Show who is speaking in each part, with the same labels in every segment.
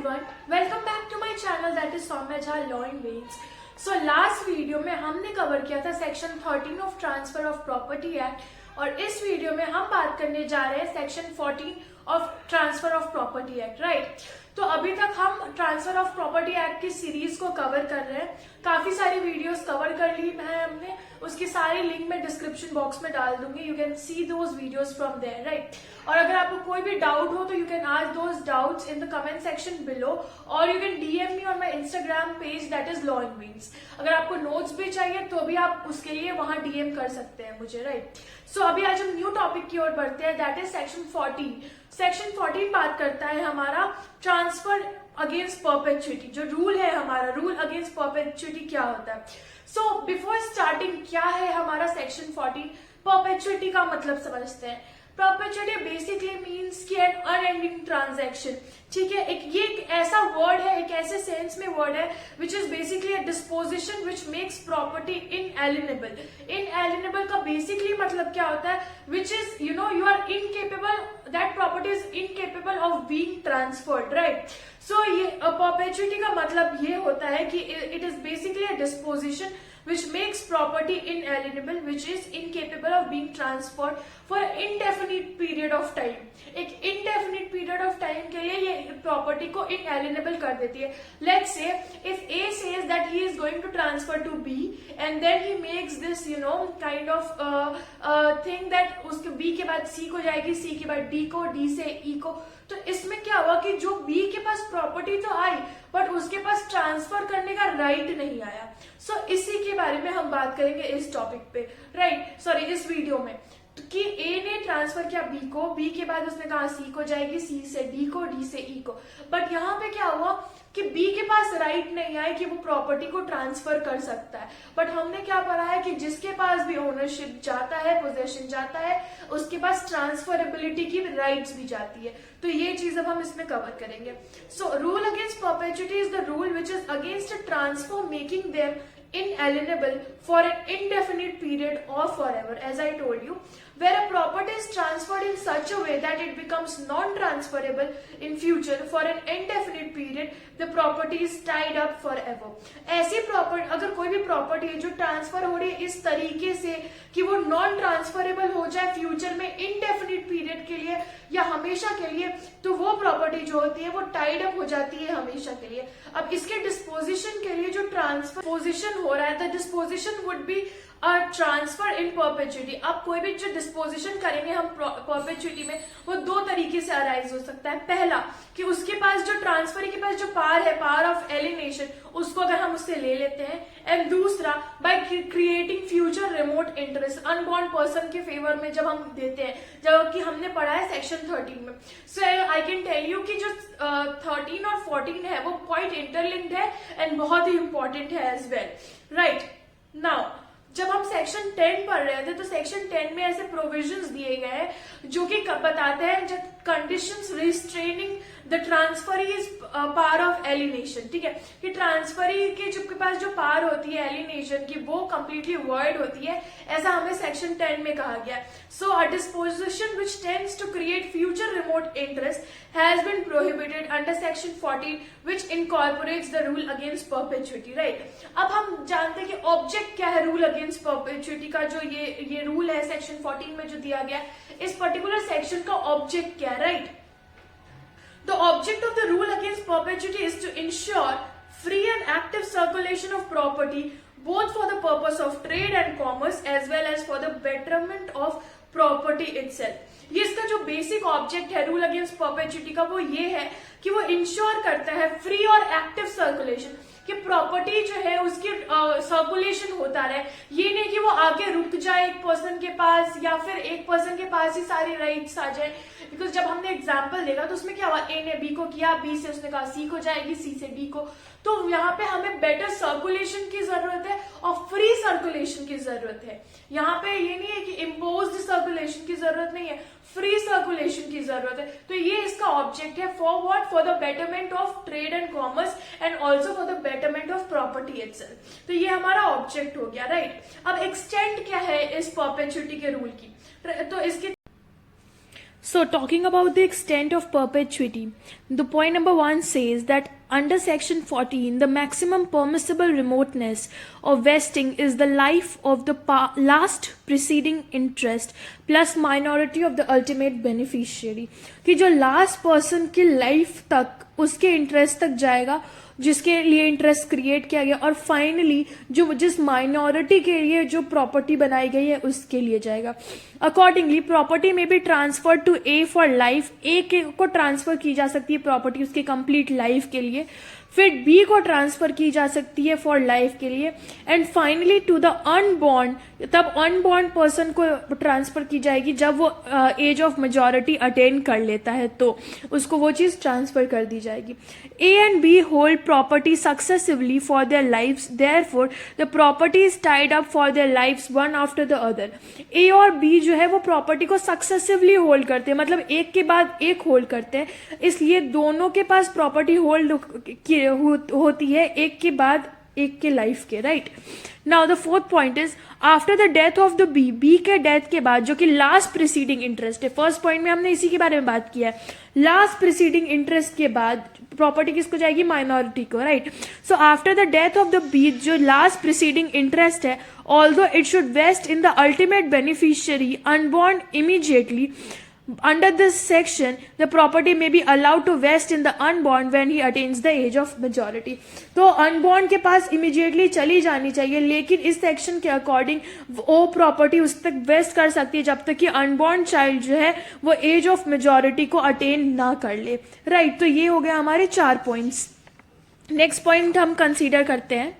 Speaker 1: everyone, welcome back to my channel that is Soumya Jha Law in Veins. So last video में हमने cover किया था section 13 of transfer of property act और इस video में हम बात करने जा रहे हैं section 14 of transfer of property act, right. तो अभी तक हम ट्रांसफर ऑफ प्रॉपर्टी एक्ट की सीरीज को कवर कर रहे हैं। काफी सारी वीडियोस कवर कर ली है हमने, उसकी सारी लिंक मैं डिस्क्रिप्शन बॉक्स में डाल दूंगी। You can see those videos from there, right. और अगर आपको कोई भी डाउट हो तो you can ask those doubts in the comment section below और you can DM me on my Instagram page that is law in veins. अगर आपको नोट्स भी चाहिए तो भी आप उसके लिए वहां डीएम कर सकते हैं मुझे, राइट। सो अभी आज हम न्यू टॉपिक की ओर बढ़ते हैं, दैट इज सेक्शन 14। सेक्शन 14 बात करता है हमारा ट्रांसफर अगेंस्ट परपेचुइटी। जो रूल है हमारा, रूल अगेंस्ट परपेचुइटी क्या होता है। सो बिफोर स्टार्टिंग क्या है हमारा सेक्शन 14, परपेचुइटी का मतलब समझते हैं। परपेचुइटी बेसिकली मीन्स कि एन अनएंडिंग ट्रांजैक्शन, ठीक है। ये एक ऐसा वर्ड है, एक ऐसे सेंस में वर्ड है which is basically a disposition which makes property inalienable. Inalienable का बेसिकली मतलब क्या होता है, which is you are incapable, that property is incapable of being transferred, right. So ये परपेचुइटी का मतलब ये होता है कि it is basically a disposition which makes property inalienable, which is incapable of being transferred for an indefinite period of time। एक indefinite period of time के लिए ये property को inalienable कर देती है। Let's say if A says that he is going to transfer to B and then he makes this kind of thing that उसके B के बाद C को जाएगी, C के बाद D को, D से E को। तो इसमें क्या हुआ कि जो B के पास प्रॉपर्टी तो आई बट उसके पास ट्रांसफर करने का राइट नहीं आया। सो इसी के बारे में हम बात करेंगे इस टॉपिक पे, राइट, सॉरी इस वीडियो में। तो कि ए ने ट्रांसफर किया बी को, बी के बाद उसने कहा सी को जाएगी, सी से डी को, डी से ई को। बट यहाँ पे क्या हुआ कि बी के पास राइट नहीं आया कि वो प्रॉपर्टी को ट्रांसफर कर सकता है। बट हमने क्या पढ़ा है कि जिसके पास भी ओनरशिप जाता है, पोजेशन जाता है, उसके पास ट्रांसफरेबिलिटी की राइट्स भी जाती है। तो ये चीज अब हम इसमें कवर करेंगे। So rule against perpetuity is the rule which is against a transfer making them inalienable for an indefinite period or forever, as I told you, where a property is transferred in such a way that it becomes non-transferable in future for an indefinite period, the property is tied up forever। ऐसी property, अगर कोई भी property है जो transfer हो रही है इस तरीके से कि वो नॉन ट्रांसफरेबल हो जाए फ्यूचर में इंडेफिनिट पीरियड के लिए या हमेशा के लिए, तो वो प्रॉपर्टी जो होती है वो टाइड अप हो जाती है हमेशा के लिए। अब इसके डिस्पोजिशन के लिए जो ट्रांसपोजिशन हो रहा है, the disposition would be transfer in perpetuity. अब कोई भी जो डिस्पोजिशन करेंगे हम परपेचुइटी में, वो दो तरीके से अराइज हो सकता है। पहला कि उसके पास जो ट्रांसफर के पास जो पावर है, पावर ऑफ एलिनेशन, उसको अगर हम उससे ले लेते हैं। एंड दूसरा by creating future remote interest, unborn person के फेवर में जब हम देते हैं, जब कि हमने पढ़ा है सेक्शन 13 में। सो आई कैन टेल यू कि जो 13 और 14 है वो क्वाइट इंटरलिंक्ड है एंड बहुत ही इंपॉर्टेंट है एज वेल, राइट। नाउ जब हम सेक्शन 10 पढ़ रहे थे तो सेक्शन 10 में ऐसे प्रोविजंस दिए गए हैं जो कि बताते हैं जब conditions restraining the transferee's power of alienation, ठीक है, कि ट्रांसफरी के के पास जो पावर होती है एलिनेशन की वो कंप्लीटली वर्ड होती है, ऐसा हमें सेक्शन 10 में कहा गया। So a disposition which tends to create future remote interest has been prohibited under section 14 which incorporates the rule against perpetuity, right. अब हम जानते हैं कि ऑब्जेक्ट क्या है रूल अगेंस्ट परपेचुइटी का। जो ये रूल है सेक्शन 14 में जो दिया गया, इस पर्टिकुलर सेक्शन का ऑब्जेक्ट क्या है, right. The object of the rule against perpetuity is to ensure free and active circulation of property both for the purpose of trade and commerce as well as for the betterment of property itself। ये इसका जो basic object है rule against perpetuity का वो ये है कि वो इंश्योर करता है फ्री और एक्टिव सर्कुलेशन, कि प्रॉपर्टी जो है उसकी सर्कुलेशन होता रहे। ये नहीं कि वो आगे रुक जाए एक पर्सन के पास या फिर एक पर्सन के पास ही सारी राइट्स आ जाए। बिकॉज जब हमने एग्जाम्पल देखा तो उसमें क्या हुआ, ए ने बी को किया, बी से उसने कहा सी को जाएगी, सी से डी को। तो यहाँ पे हमें बेटर सर्कुलेशन की जरूरत है और फ्री सर्कुलेशन की जरूरत है। यहाँ पे ये नहीं है कि इम्पोज्ड सर्कुलेशन की जरूरत नहीं है, फ्री सर्कुलेशन की जरूरत है। तो ये इसका ऑब्जेक्ट है for what, for the betterment of trade and commerce and also for the betterment of property itself. तो ये हमारा ऑब्जेक्ट हो गया, राइट। अब एक्सटेंट क्या है इस परपेचुइटी के रूल की, तो इसकी So, talking about the extent of perpetuity, the point number 1 says that under section 14, the maximum permissible remoteness of vesting is the life of the last preceding interest plus minority of the ultimate beneficiary. कि जो last person की life तक उसके interest तक जाएगा जिसके लिए interest create किया गया, और फाइनली जो जिस माइनॉरिटी के लिए जो प्रॉपर्टी बनाई गई है उसके लिए जाएगा. अकॉर्डिंगली प्रॉपर्टी में भी transfer to A for life, A को ट्रांसफर की जा सकती है प्रॉपर्टी उसके कंप्लीट लाइफ के लिए, फिर बी को ट्रांसफर की जा सकती है फॉर लाइफ के लिए, and finally to the unborn, तब अनबॉर्न पर्सन को ट्रांसफर की जाएगी जब वो एज ऑफ मेजॉरिटी अटेन कर लेता है तो उसको वो चीज ट्रांसफर कर दी जाएगी. A and B hold property successively for their lifes, therefore the property is tied up for their lifes one after the other. A और बी जो है वो प्रॉपर्टी को सक्सेसिवली होल्ड करते हैं, मतलब एक के बाद एक होल्ड करते हैं, इसलिए दोनों के पास प्रॉपर्टी होल्ड होती है एक के बाद एक के लाइफ के, right. Now the fourth point is after the death of the B, B के डेथ के बाद जो कि लास्ट प्रीसीडिंग इंटरेस्ट है, फर्स्ट पॉइंट में हमने इसी के बारे में बात किया है, लास्ट प्रीसीडिंग इंटरेस्ट के बाद प्रॉपर्टी किसको जाएगी, माइनॉरिटी को, right. So after the death of the B जो लास्ट प्रीसीडिंग इंटरेस्ट है, although it should vest in the ultimate beneficiary unborn immediately, under this section the property may be allowed to vest in the unborn when he attains the age of majority. तो unborn के पास immediately चली जानी चाहिए, लेकिन इस section के according वो property उस तक वेस्ट कर सकती है जब तक कि अनबॉर्न चाइल्ड जो है वो एज ऑफ मेजॉरिटी को अटेन ना कर ले, राइट. तो ये हो गया हमारे 4 पॉइंट्स. नेक्स्ट पॉइंट हम कंसीडर करते हैं.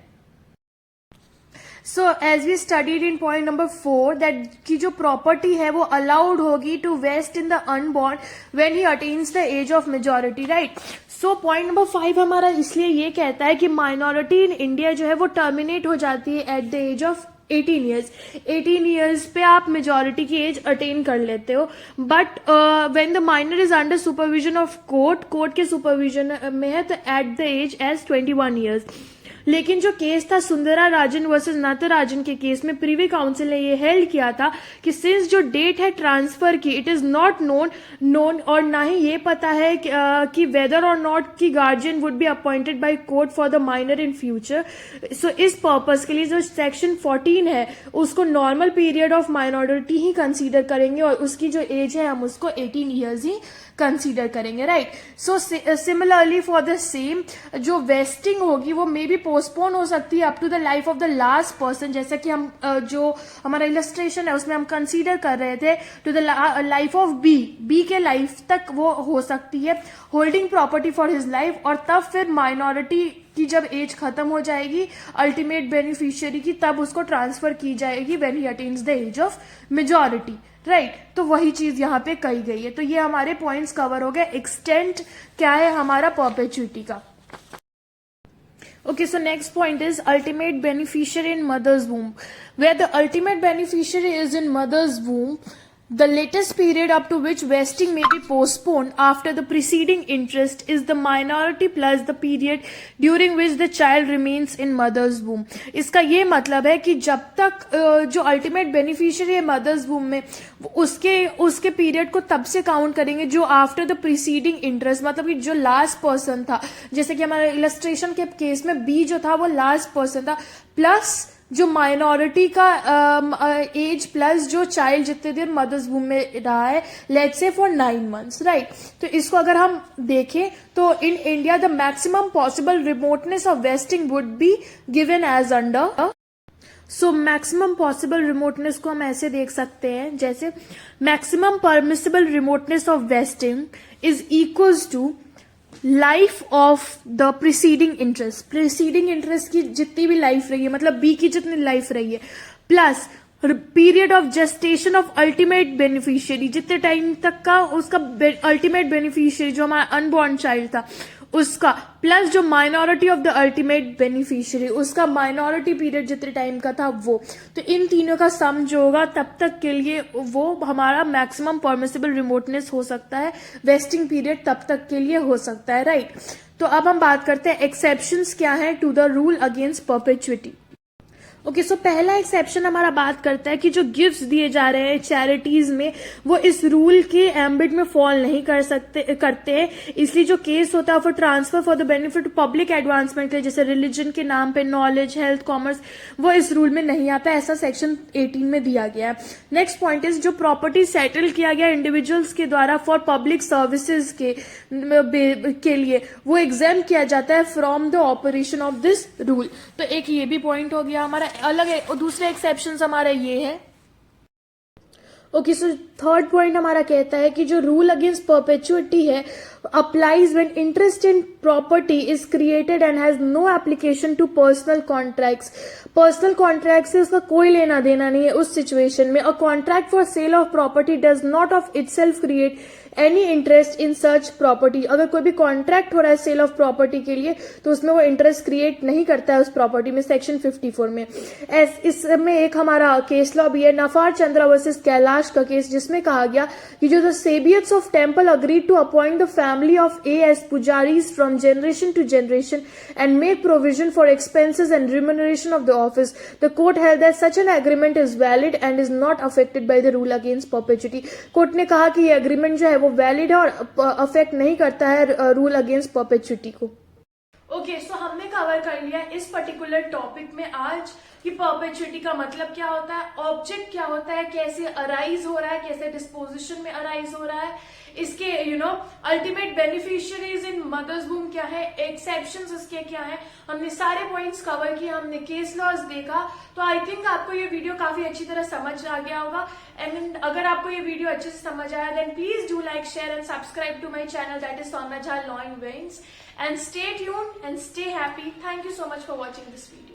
Speaker 1: So as we studied in point number 4 that की जो प्रॉपर्टी है वो अलाउड होगी to vest in the unborn when he attains the age of majority, right. So point number 5 हमारा इसलिए ये कहता है कि माइनॉरिटी इन इंडिया जो है वो टर्मिनेट हो जाती है at the age of 18 years. 18 years पे आप मेजॉरिटी की एज अटेन कर लेते हो, but when the minor is under supervision of court के सुपरविजन में है तो at the age age 21 years. लेकिन जो केस था सुंदरा राजन वर्सेस नटराजन के केस में प्रीवी काउंसिल ने ये हेल्ड किया था कि सिंस जो डेट है ट्रांसफर की इट इज नॉट नोन और ना ही ये पता है कि वेदर और नॉट की guardian would be appointed by court for the minor in future. So इस पर्पस के लिए जो सेक्शन 14 है उसको नॉर्मल पीरियड ऑफ माइनॉरिटी ही कंसीडर करेंगे और उसकी जो एज है हम उसको 18 ईयर्स ही कंसीडर करेंगे, right. So similarly for the same जो वेस्टिंग होगी वो मे बी पोस्टपोन हो सकती है up to the life of the last person, जैसा कि हम जो हमारा इलस्ट्रेशन है उसमें हम कंसीडर कर रहे थे to the life of B के लाइफ तक वो हो सकती है holding property for his life, और तब फिर माइनॉरिटी की जब एज खत्म हो जाएगी अल्टीमेट बेनिफिशियरी की तब उसको ट्रांसफर की जाएगी when he attains the age of majority, right. तो वही चीज यहाँ पे कही गई है. तो ये हमारे पॉइंट्स कवर हो गए. एक्सटेंट क्या है हमारा परपेचुइटी का. Okay, so next point is ultimate beneficiary in mother's womb. Where the ultimate beneficiary is in mother's womb, the latest period up to which vesting may be postponed after the preceding interest is the minority plus the period during which the child remains in mother's womb. इसका ये मतलब है कि जब तक जो ultimate beneficiary है mother's womb में उसके पीरियड को तब से काउंट करेंगे जो आफ्टर द प्रीसीडिंग इंटरेस्ट, मतलब कि जो लास्ट पर्सन था, जैसे कि हमारे इलस्ट्रेशन के केस में बी जो था वो लास्ट पर्सन था, प्लस जो माइनॉरिटी का एज प्लस जो चाइल्ड जितने देर मदर्स वूम में रहा है, let's say for 9 months, right. तो इसको अगर हम देखें तो in India the maximum possible remoteness of vesting would be given as under. So maximum possible remoteness को हम ऐसे देख सकते हैं जैसे maximum permissible remoteness of vesting is equals to life of the preceding interest की जितनी भी लाइफ रही है, मतलब बी की जितनी लाइफ रही है, plus period of gestation of ultimate beneficiary, जितने टाइम तक का उसका अल्टीमेट बेनिफिशियरी जो हमारा अनबॉर्न चाइल्ड था उसका, प्लस जो minority of the ultimate beneficiary उसका माइनॉरिटी पीरियड जितने टाइम का था वो. तो इन तीनों का सम जो होगा तब तक के लिए वो हमारा मैक्सिमम परमिसिबल रिमोटनेस हो सकता है, वेस्टिंग पीरियड तब तक के लिए हो सकता है, राइट. तो अब हम बात करते हैं एक्सेप्शंस क्या है to the rule against perpetuity. Okay so पहला एक्सेप्शन हमारा बात करता है कि जो गिफ्ट्स दिए जा रहे हैं चैरिटीज में वो इस रूल के एम्बिट में फॉल नहीं करते हैं, इसलिए जो केस होता है for transfer for the benefit public advancement के जैसे रिलीजन के नाम पे नॉलेज हेल्थ कॉमर्स वो इस रूल में नहीं आता, ऐसा सेक्शन 18 में दिया गया है। नेक्स्ट पॉइंट इज जो प्रॉपर्टी सेटल किया गया इंडिविजुअल्स के द्वारा फॉर पब्लिक सर्विसेज के लिए वो एग्जाम किया जाता है from the operation of this rule. तो एक ये भी पॉइंट हो गया हमारा अलग है। और दूसरे एक्सेप्शन हमारा ये है ओके सो थर्ड पॉइंट हमारा कहता है कि जो रूल अगेंस्ट परपेचुइटी है applies when interest in property is created and has no application to personal contracts. Personal contract से उसका कोई लेना देना नहीं है उस सिचुएशन में। A contract for sale of property does not of itself create any interest in such property. अगर कोई भी कॉन्ट्रैक्ट हो रहा है सेल ऑफ प्रॉपर्टी के लिए तो उसमें वो इंटरेस्ट क्रिएट नहीं करता है उस प्रॉपर्टी में, सेक्शन 54 में। इसमें एक हमारा केस लॉ भी है नफार चंद्रा वर्सेस कैलाश का केस, जिसमें कहा गया कि जो the shebaits of temple agreed to appoint the family of A as pujaris from generation to generation and make provision for expenses and remuneration of the office. The court held that such an agreement is valid and is not affected by the rule against perpetuity. Court ने कहा कि ये agreement जो है वो valid है और affect नहीं करता है rule against perpetuity को। ओके सो हमने कवर कर लिया इस पर्टिकुलर टॉपिक में आज कि परपेचुइटी का मतलब क्या होता है, ऑब्जेक्ट क्या होता है, कैसे अराइज हो रहा है, कैसे डिस्पोजिशन में अराइज हो रहा है, इसके अल्टीमेट बेनिफिशियरीज इन मदर्स बूम क्या है, एक्सेप्शंस इसके क्या है, हमने सारे पॉइंट्स कवर किए, हमने केस लॉज देखा। तो आई थिंक आपको ये वीडियो काफी अच्छी तरह समझ आ गया होगा। एंड अगर आपको ये वीडियो अच्छे से समझ आया then please do like share and subscribe to my channel that is Saumya Jha law and वेंस and stay tuned and stay happy. Thank you so much for watching this video.